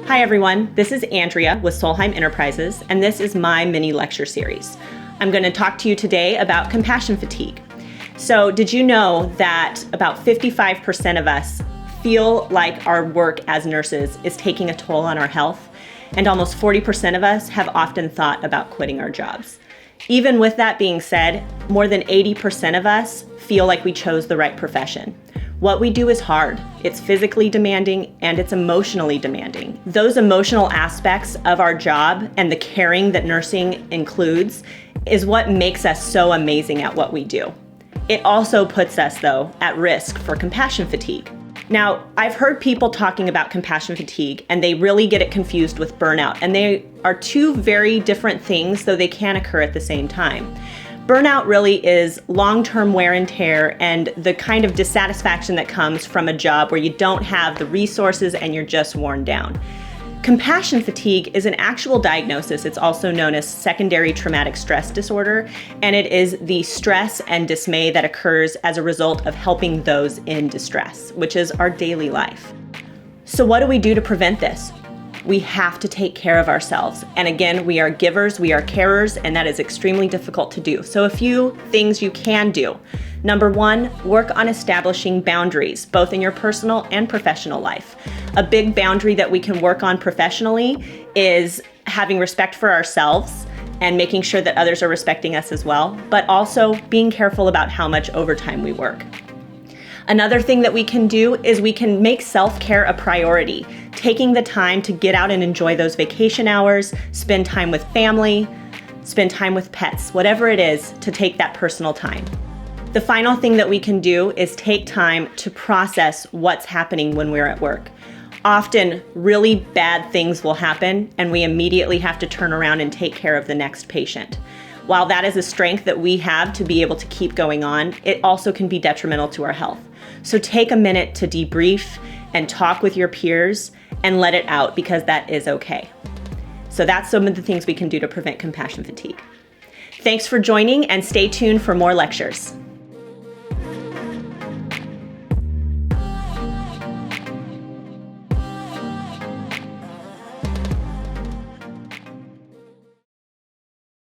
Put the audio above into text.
Hi everyone, this is Andrea with Solheim Enterprises, and this is my mini lecture series. I'm going to talk to you today about compassion fatigue. So did you know that about 55% of us feel like our work as nurses is taking a toll on our health, and almost 40% of us have often thought about quitting our jobs. Even with that being said, more than 80% of us feel like we chose the right profession. What we do is hard. It's physically demanding and it's emotionally demanding. Those emotional aspects of our job and the caring that nursing includes is what makes us so amazing at what we do. It also puts us, though, at risk for compassion fatigue. Now, I've heard people talking about compassion fatigue and they really get it confused with burnout, and they are two very different things, though they can occur at the same time. Burnout really is long-term wear and tear and the kind of dissatisfaction that comes from a job where you don't have the resources and you're just worn down. Compassion fatigue is an actual diagnosis. It's also known as secondary traumatic stress disorder, and it is the stress and dismay that occurs as a result of helping those in distress, which is our daily life. So what do we do to prevent this? We have to take care of ourselves. And again, we are givers, we are carers, and that is extremely difficult to do. So a few things you can do. Number one, work on establishing boundaries, both in your personal and professional life. A big boundary that we can work on professionally is having respect for ourselves and making sure that others are respecting us as well, but also being careful about how much overtime we work. Another thing that we can do is we can make self-care a priority, taking the time to get out and enjoy those vacation hours, spend time with family, spend time with pets, whatever it is, to take that personal time. The final thing that we can do is take time to process what's happening when we're at work. Often, really bad things will happen, and we immediately have to turn around and take care of the next patient. While that is a strength that we have to be able to keep going on, it also can be detrimental to our health. So take a minute to debrief and talk with your peers and let it out, because that is okay. So that's some of the things we can do to prevent compassion fatigue. Thanks for joining, and stay tuned for more lectures.